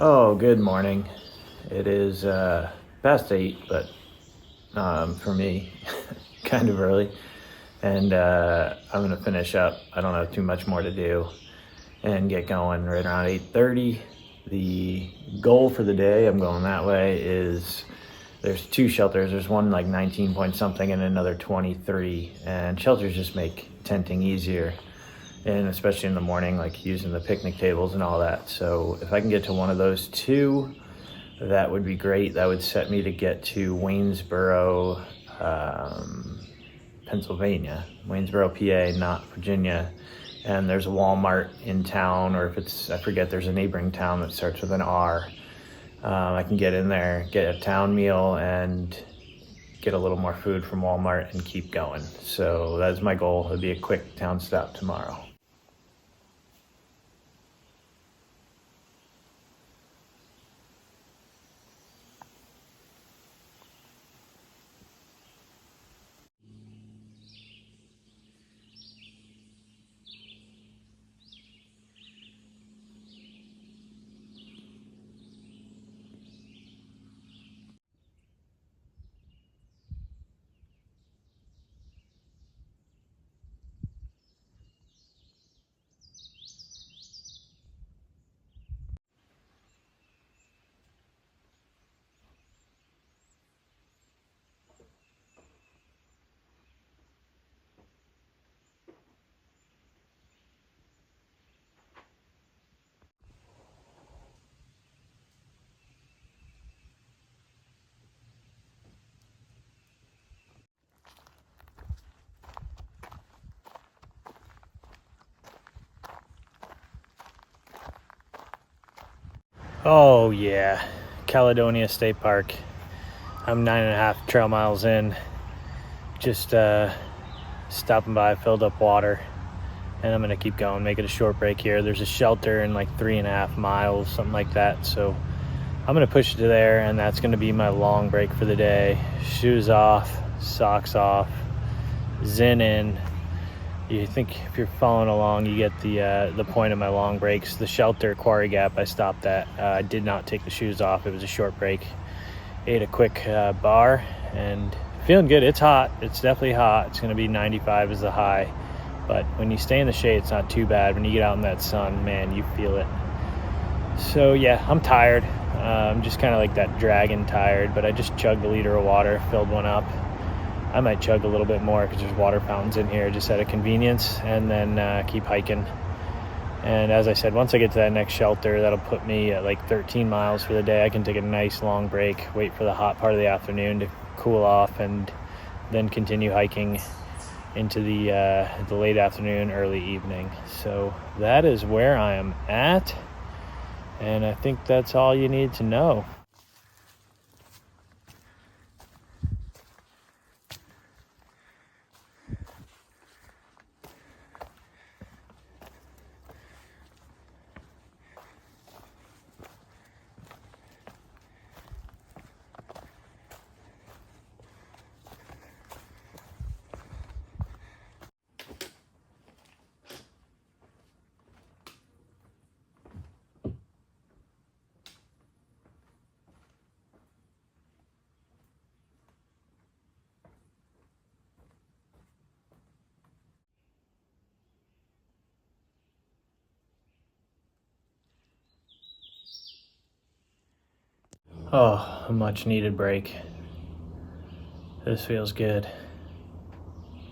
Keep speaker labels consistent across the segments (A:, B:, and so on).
A: Oh, good morning. It is past 8, but for me, kind of early. And I'm gonna finish up. I don't have too much more to do and get going right around 8:30. The goal for the day, I'm going that way, is there's two shelters. There's one like 19 point something and another 23. And shelters just make tenting easier. And especially in the morning, like using the picnic tables and all that. So if I can get to one of those two, that would be great. That would set me to get to Waynesboro, Pennsylvania, Waynesboro, PA, not Virginia. And there's a Walmart in town, or if it's, I forget, there's a neighboring town that starts with an R. I can get in there, get a town meal, and get a little more food from Walmart and keep going. So that's my goal. It'll be a quick town stop tomorrow. Oh yeah, Caledonia State Park. I'm 9.5 trail miles in. Just stopping by, filled up water, and I'm gonna keep going, make it a short break here. There's a shelter in like 3.5 miles, something like that. So I'm gonna push it to there, and that's gonna be my long break for the day. Shoes off, socks off, Zen in. You think if you're following along, you get the point of my long breaks. The shelter, Quarry Gap, I stopped at. I did not take the shoes off. It was a short break. Ate a quick bar and feeling good. It's hot. It's definitely hot. It's going to be 95 is the high. But when you stay in the shade, it's not too bad. When you get out in that sun, man, you feel it. So yeah, I'm tired. I'm just kind of like that dragon tired, but I just chugged a liter of water, filled one up. I might chug a little bit more because there's water fountains in here just out of convenience, and then keep hiking. And as I said, once I get to that next shelter, that'll put me at like 13 miles for the day. I can take a nice long break, wait for the hot part of the afternoon to cool off, and then continue hiking into the late afternoon, early evening. So that is where I am at, and I think that's all you need to know. Oh, a much needed break. This feels good.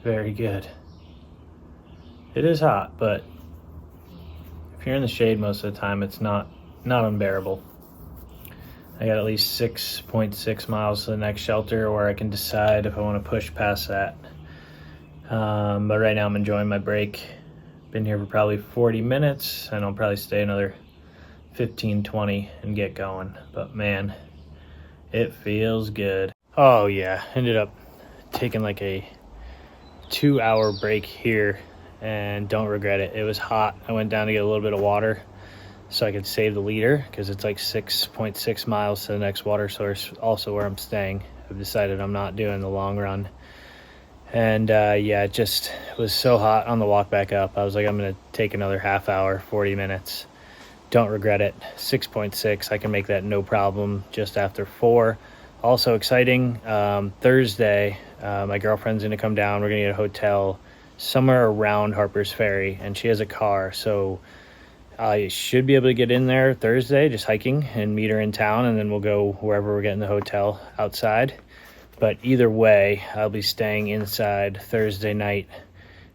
A: Very good. It is hot, but if you're in the shade most of the time, it's not unbearable. I got at least 6.6 miles to the next shelter, or I can decide if I want to push past that. But right now I'm enjoying my break. Been here for probably 40 minutes, and I'll probably stay another 15, 20 and get going. But man, it feels good. Oh yeah, ended up taking like a 2-hour break here and don't regret it. It was hot. I went down to get a little bit of water so I could save the liter because it's like 6.6 miles to the next water source, also where I'm staying. I've decided I'm not doing the long run. And yeah, it just was so hot on the walk back up. I was like, I'm gonna take another half hour, 40 minutes Don't regret it. 6.6, I can make that no problem just after 4. Also exciting, Thursday, my girlfriend's gonna come down. We're gonna get a hotel somewhere around Harper's Ferry, and she has a car, so I should be able to get in there Thursday, just hiking, and meet her in town, and then we'll go wherever we're getting the hotel outside. But either way, I'll be staying inside Thursday night,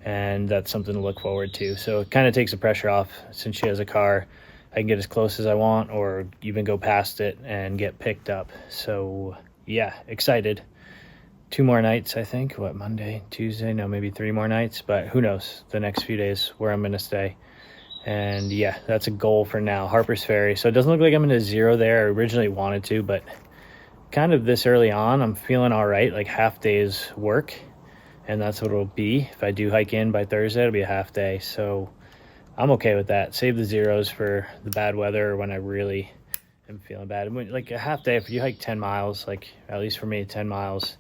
A: and that's something to look forward to. So it kind of takes the pressure off. Since she has a car, I can get as close as I want, or even go past it and get picked up. So yeah, excited. 2 more nights, I think. What, Monday, Tuesday? No, maybe 3 more nights, but who knows the next few days where I'm gonna stay. And yeah, that's a goal for now. Harper's Ferry. So it doesn't look like I'm gonna zero there. I originally wanted to, but kind of this early on, I'm feeling all right, like half day's work, and that's what it'll be. If I do hike in by Thursday, it'll be a half day. So I'm okay with that. Save the zeros for the bad weather or when I really am feeling bad. Like a half day, if you hike 10 miles, like at least for me, 10 miles,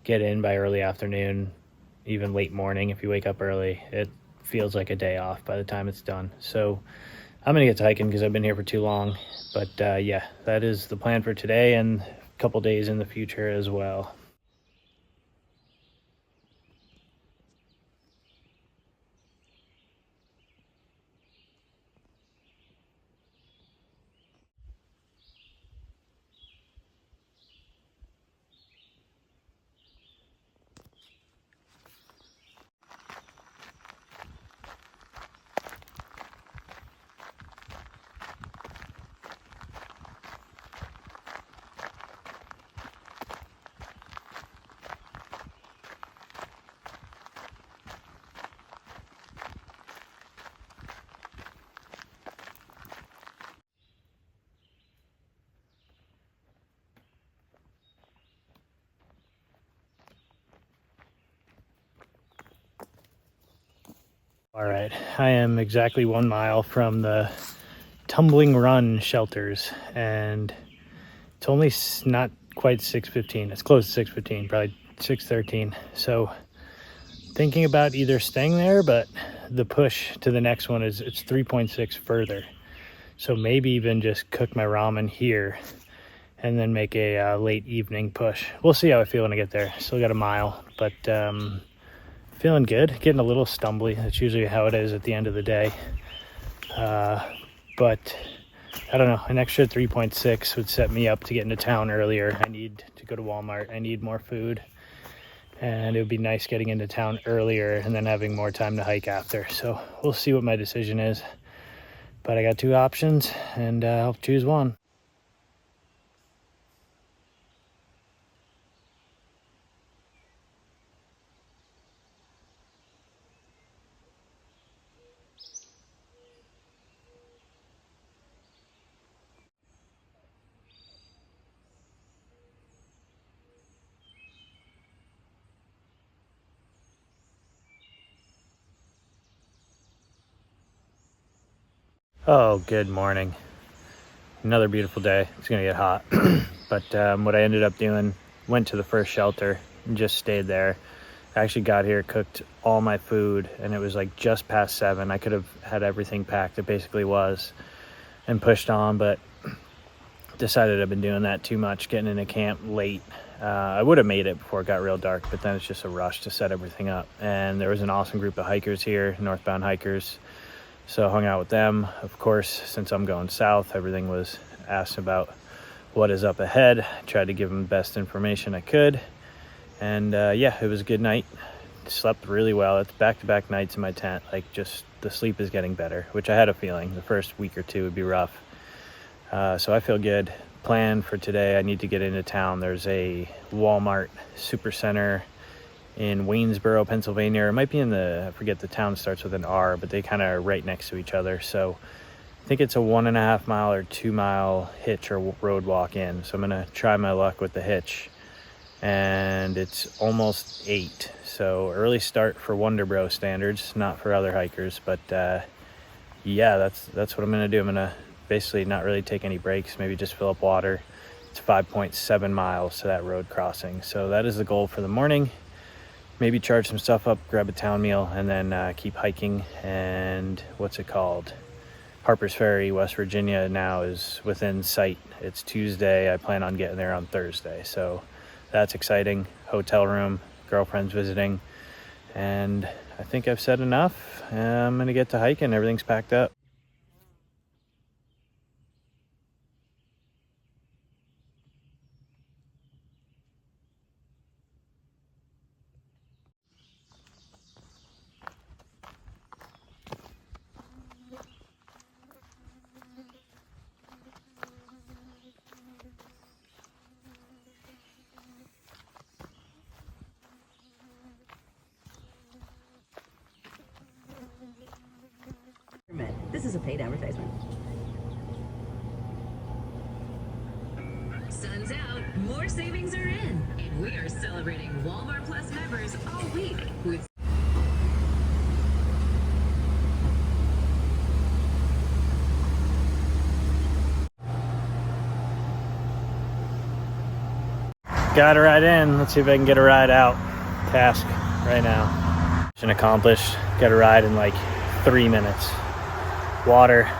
A: get in by early afternoon, even late morning if you wake up early, it feels like a day off by the time it's done. So I'm gonna get to hiking because I've been here for too long. But yeah, that is the plan for today and a couple days in the future as well. All right, I am exactly 1 mile from the Tumbling Run shelters, and it's only not quite 6:15. It's close to 6:15, probably 6:13. So thinking about either staying there, but the push to the next one is it's 3.6 further. So maybe even just cook my ramen here and then make a late evening push. We'll see how I feel when I get there. Still got a mile, but feeling good. Getting a little stumbly. That's usually how it is at the end of the day. But I don't know, an extra 3.6 would set me up to get into town earlier. I need to go to Walmart. I need more food. And it would be nice getting into town earlier and then having more time to hike after. So we'll see what my decision is. But I got 2 options, and I'll choose one. Oh, good morning. Another beautiful day. It's gonna get hot. But what I ended up doing, went to the first shelter and just stayed there. I actually got here, cooked all my food, and it was like just past 7. I could have had everything packed. It basically was, and pushed on, but decided I've been doing that too much, getting into camp late. I would have made it before it got real dark, but then it's just a rush to set everything up. And there was an awesome group of hikers here, northbound hikers. So I hung out with them. Of course, since I'm going south, everything was asked about what is up ahead. Tried to give them the best information I could. And yeah, it was a good night. Slept really well. It's back-to-back nights in my tent. Like, just the sleep is getting better, which I had a feeling the first week or 2 would be rough. So I feel good. Plan for today, I need to get into town. There's a Walmart Supercenter in Waynesboro, Pennsylvania. It might be in the, I forget, the town starts with an R, but they kind of are right next to each other. So I think it's a 1.5 mile or 2 mile hitch or road walk in. So I'm gonna try my luck with the hitch. And it's almost 8. So early start for Wonder Bro standards, not for other hikers. But yeah, that's what I'm gonna do. I'm gonna basically not really take any breaks, maybe just fill up water. It's 5.7 miles to that road crossing. So that is the goal for the morning. Maybe charge some stuff up, grab a town meal, and then keep hiking. And what's it called? Harpers Ferry, West Virginia now is within sight. It's Tuesday. I plan on getting there on Thursday. So that's exciting. Hotel room, girlfriend's visiting. And I think I've said enough. I'm gonna get to hiking. Everything's packed up.
B: This is a paid advertisement.
C: Sun's out, more savings are in, and we are celebrating Walmart Plus members all week with
A: Got a ride in. Let's see if I can get a ride out. Task right now. Mission accomplished. Got a ride in like 3 minutes. Water,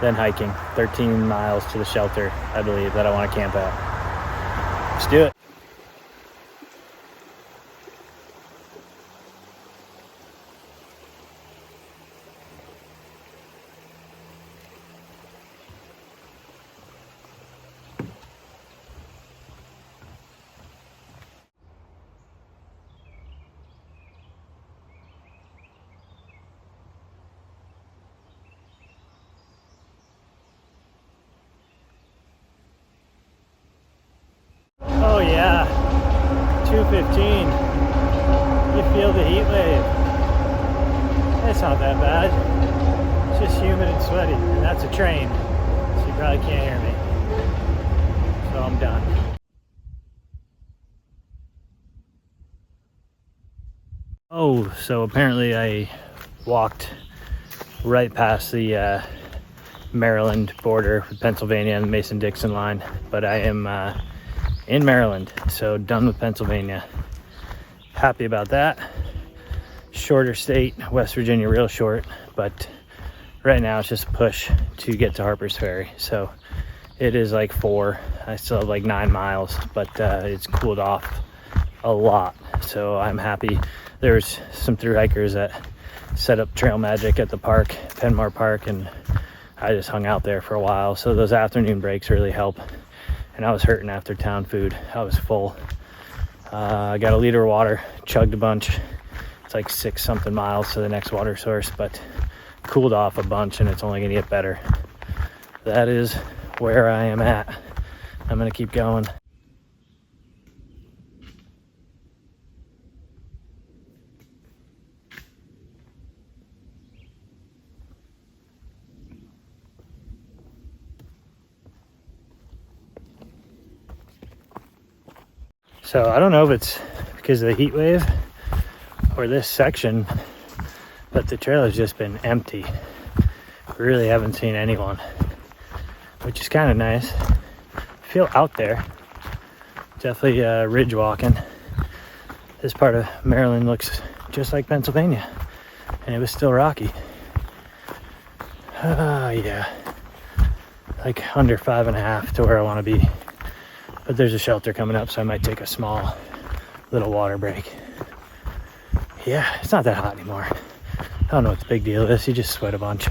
A: then hiking. 13 miles to the shelter, I believe, that I want to camp at. Let's do it. Oh yeah, 2:15. You feel the heat wave. It's not that bad. It's just humid and sweaty, and that's a train, so you probably can't hear me. So I'm done. Oh, so apparently I walked right past the Maryland border with Pennsylvania and the Mason-Dixon line, but I am in Maryland, so done with Pennsylvania. Happy about that. Shorter state, West Virginia real short, but right now it's just a push to get to Harpers Ferry. So it is like 4. I still have like 9 miles, but it's cooled off a lot. So I'm happy. There's some thru hikers that set up trail magic at the park, Penmar Park, and I just hung out there for a while. So those afternoon breaks really help. And I was hurting after town food. I was full. I got a liter of water, chugged a bunch. It's like 6 something miles to the next water source, but cooled off a bunch, and it's only gonna get better. That is where I am at. I'm gonna keep going. So I don't know if it's because of the heat wave or this section, but the trail has just been empty. We really haven't seen anyone, which is kind of nice. I feel out there. Definitely ridge walking. This part of Maryland looks just like Pennsylvania, and it was still rocky. Yeah, like under 5.5 to where I want to be. But there's a shelter coming up, so I might take a small little water break. Yeah, it's not that hot anymore. I don't know what the big deal is. You just sweat a bunch.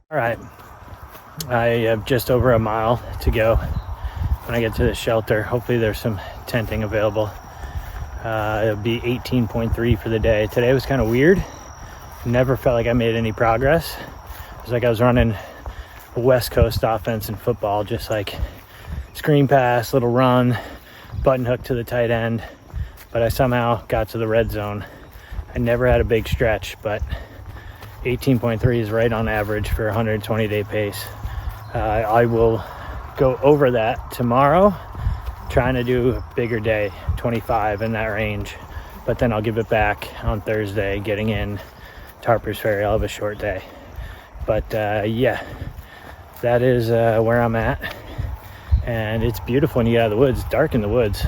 A: All right, I have just over a mile to go when I get to the shelter. Hopefully there's some tenting available. It'll be 18.3 for the day. Today was kind of weird. Never felt like I made any progress. was like I was running a West Coast offense in football, just like screen pass, little run, button hook to the tight end. But I somehow got to the red zone. I never had a big stretch, but 18.3 is right on average for a 120-day pace. I will go over that tomorrow, trying to do a bigger day, 25 in that range. But then I'll give it back on Thursday, getting in to Harper's Ferry. I'll have a short day. But yeah, that is where I'm at. And it's beautiful when you get out of the woods. It's dark in the woods,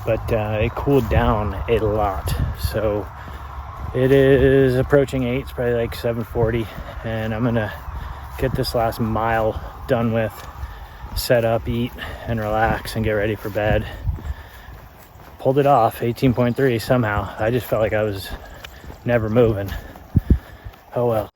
A: but it cooled down a lot. So it is approaching 8. It's probably like 7:40, and I'm gonna get this last mile done with, set up, eat, and relax, and get ready for bed. Pulled it off, 18.3 somehow. I just felt like I was never moving. Oh well.